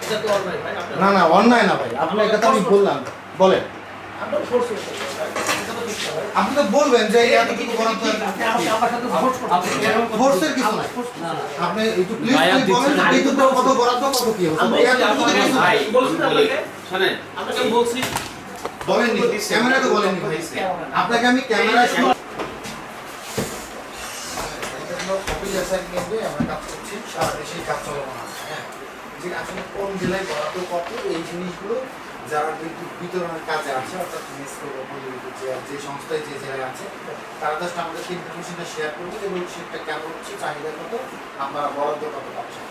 এটা তো অন্যায় ভাই। না না অন্যায় না ভাই, আপনার কথা আমি বললাম, বলেন। আপনার ফোর্স করছেন ভাই, এটা তো ঠিক না ভাই। আপনি তো বলবেন যে এতটুকু বরাদ্দ, আপনি আমার সাথে ফোর্স করছেন। ফোর্সের কিছু নাই। আপনি একটু প্লিজ বলেন এইটুকু কত বরাদ্দ কত কি হবে। ভাই বলছি না আপনাকে, শুনেন আপনাকে বলছি বলেন নি, ক্যামেরা তো বলেন নি ভাই, আপনাকে আমি ক্যামেরায় কপি অ্যাসাইনমেন্টে আমরা কাজ করছি, সারা দেশেই কাজ চলমান আছে। হ্যাঁ, যে আসলে কোন জেলায় বরাদ্দ কত এই জিনিসগুলো যারা বিদ্যুৎ বিতরণের কাজে আছে, অর্থাৎ মেসকো যে সংস্থায় যে জেলায় আছে, তারা জাস্ট আমাদেরকে ইনফরমেশনটা শেয়ার করবে এবং সেটা কেমন হচ্ছে, চাহিদা কত, আপনারা বরাদ্দ কত পাচ্ছেন,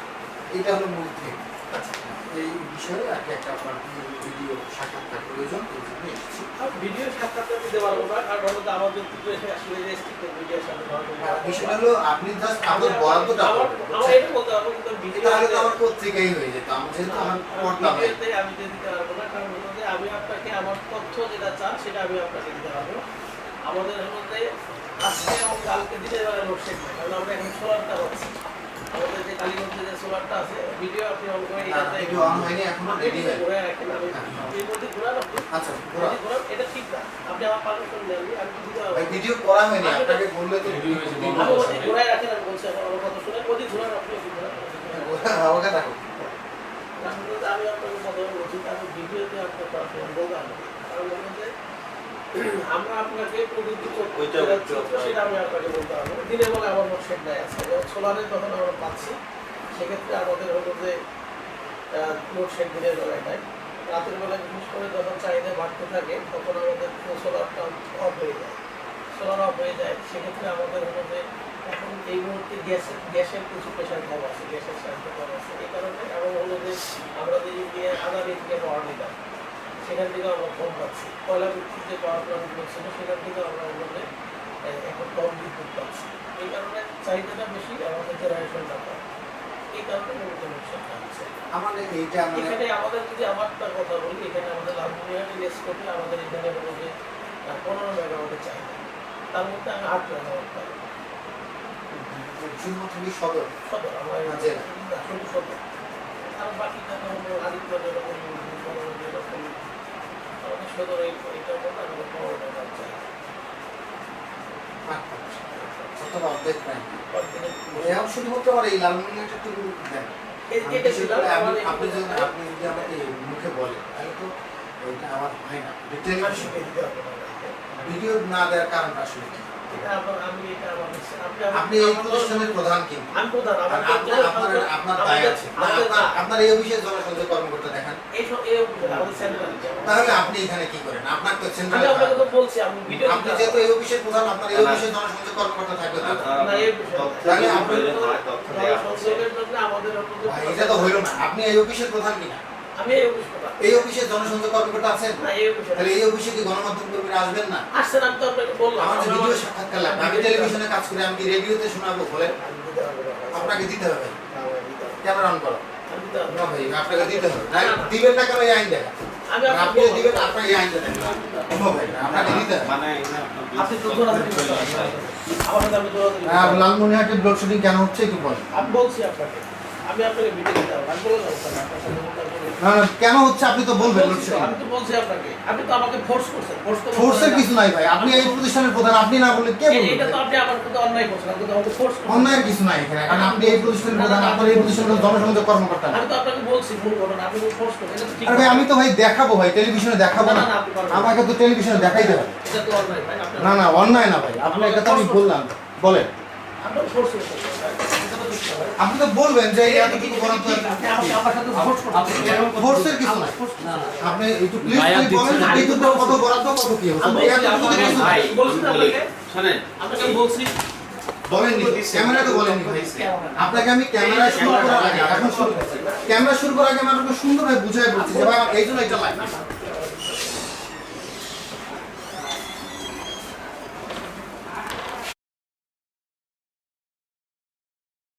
এটা হলো মূল থিম। এই বিষয়ে আর কি একটা আপনার ভিডিও সাক্ষাৎকার প্রয়োজন, এই জন্য এসেছি। ভিডিও সাক্ষাৎকার দিতে পারবো না, কারণ হলো আমাদের কিন্তু আসলে রেস্ট্রিক্টেড ভিডিও সাক্ষাৎকার। বিষয়টা হলো আপনি জাস্ট আপনার বরাদ্দটা আমার এটা বলতে পারবো, কিন্তু ভিডিও তাহলে তো আমার পত্রিকাই হয়ে যেত, আমি যেহেতু আমার পড়তাম না। ভিডিওতে আমি দিতে পারবো না, কারণ হলো যে আমি আপনাকে আমার তথ্য যেটা চান সেটা আমি আপনাকে দিতে পারবো। আমাদের মধ্যে আজকে এবং কালকে দিতে পারে লোডশেড নাই, কারণ আমরা এখন সোলারটা হচ্ছে আমাদের যে কালীগঞ্জে যে সোলারটা আছে, ভিডিও আপনি অন করে এটাতে ভিডিও অন হয়নি, এখনো রেডি হয়নি। ঘুরে রাখেন, আমি এর মধ্যে ঘোরান আপনি। আচ্ছা পুরো ঘোরান, এটা ঠিক না, আপনি আমার পারমিশন দেন, আমি দিতে পারবো। ভাই ভিডিও করা হয়নি, আপনাকে বললে তো আমি ওই ঘোরায় রাখেন, আমি বলছি আমার কথা শুনে ওই ঘোরান আপনি ঘোরান। আমাকে রাখো। আমি আপনাকে কথা বলছি, আমি ভিডিওতে আপনার বলতে হবে, কারণ হলো যে আমরা আপনাকে প্রযুক্তি সেটা আমি আপনাকে বলতে পারবো। দিনের বেলা আমার লোডশেড নাই আছে, সোলারে তখন আমরা পাচ্ছি, সেক্ষেত্রে আমাদের হলো যে লোডশেড দিনের বেলায় নাই, রাতের বেলায় বিশেষ করে যখন চাহিদা বাড়তে থাকে তখন আমাদের সোলারটা অফ হয়ে যায়, সোলার অফ হয়ে যায়, সেক্ষেত্রে আমাদের হলো যে এখন এই মুহূর্তে গ্যাসের কিছু প্রেশার কম আছে, গ্যাসের চাহিদা কম আছে, এই কারণে এবং হলো যে আমরা যে আদানি থেকে পাওয়ার নিতাম সেখান থেকে আমরা কম পাচ্ছি, কয়লা ভিত্তিক যে পাওয়ার প্ল্যান্টগুলো ছিল সেখান থেকে আমরা হলো এখন কম বিদ্যুৎ পাচ্ছি, এই কারণে চাহিদাটা বেশি, আমাদের জেনারেশনটা কম, এই কারণে মূলত লোডশেডটা হচ্ছে। আমাদের এইটা এখানে আমাদের যদি আমারটা কথা বলি, এখানে আমাদের লালমনিরহাট রেসকোর্টে আমাদের এখানে হলো যে 15 মেগাওয়াটের চাহিদা, তার মধ্যে আমি 8 মেগাওয়াট পাই শুধুমাত্র সদর সদর, আমার শুধু সদর, আর বাকি কথা হলো আদিত্যবাজার এরকম এরকম আমাদের সদর এইটার মধ্যে আমাদের 15 মেগাওয়াট চাহিদা। অথবা অর্ধেক নাই, এখন শুধুমাত্র আমার এই লালমনিরহাটটা একটু দেন। আপনি যদি আমাকে মুখে বলেন তাহলে তো ওইটা আমার হয় না, ভিডিও না দেওয়ার কারণ আসলে কি? আপনি এই প্রতিষ্ঠানের প্রধান, কিন্তু আপনার দায় আছে, আপনার এই অফিসের জনসংযোগ কর্মকর্তা দেখান, তাহলে আপনি এখানে কি করেন? আপনার তো সেন্ট্রাল, আপনি যেহেতু এই অফিসের প্রধান, আপনার এই অফিসের জনসংযোগ কর্মকর্তা থাকবে, তাহলে এটা তো হইল না। আপনি এই অফিসের প্রধান কিনা? এই অফিসের জনসংযোগ কর্মকর্তা আছেন, তাহলে এই অফিসে কি গণমাধ্যম কর্মীরা আসবেন না? আমার যে ভিডিও সাক্ষাৎকার লাগবে, আমি টেলিভিশনে কাজ করি, আমি কি রেডিওতে শোনাবো? বলেন, আপনাকে দিতে হবে, ক্যামেরা অন করো না ভাই, আপনাকে দিতে হবে, দিবেন না কেন? এই আইন দেখা আপনি দিবেন, আপনাকে এই আইন দেখা আপনাকে দিতে হবে। লালমনিরহাটের ব্লক শুটিং কেন হচ্ছে একটু বলেন। আমি বলছি আপনাকে, আমি আপনাকে ভিডিও দিতে হবে, আমি বলে কেন হচ্ছে আপনি তো বলবেন। আমি তো বলছি আপনাকে, আপনি তো আমাকে ফোর্স করছেন, ফোর্সের কিছু নাই ভাই, আপনি এই প্রতিষ্ঠানের প্রধান, আপনি না বললে কে বলবে? এটা তো আপনি আমার প্রতি অন্যায় করছেন, আপনি তো আমাকে ফোর্স করছেন। অন্যায়ের কিছু নাই এখানে, কারণ আপনি এই প্রতিষ্ঠানের প্রধান, আপনার এই প্রতিষ্ঠানের জনসংযোগ কর্মকর্তা। আমি তো আপনাকে বলছি মূল ঘটনা, আপনি ফোর্স করছেন, এটা তো ঠিক না। ভাই আমি তো ভাই দেখাবো, ভাই টেলিভিশনে দেখাবো না, আমাকে তো টেলিভিশনে দেখাইতে হবে। এটা তো অন্যায় ভাই, না না অন্যায় না ভাই, আপনার কথা আমি বললাম, বলেন। আপনি ফোর্স করছেন, এটা তো ঠিক না ভাই। আপনি তো বলবেন যে এতটুকু বরাদ্দ, আপনি আমার সাথে ফোর্স করছেন, ফোর্সের কিছু নাই। আপনি একটু প্লিজ বলেন এইটুকু কত বরাদ্দ কত কি হবে। ভাই বলছি না আপনাকে, শুনেন আপনাকে বলছি বলেননি, ক্যামেরা তো বলেননি ভাই, আপনাকে আমি ক্যামেরা শুরু করার আগে, এখন শুরু ক্যামেরা শুরু করার আগে আমি আপনাকে সুন্দরভাবে বুঝাই বলছি যে ভাই এই জন্য এটা লাগে।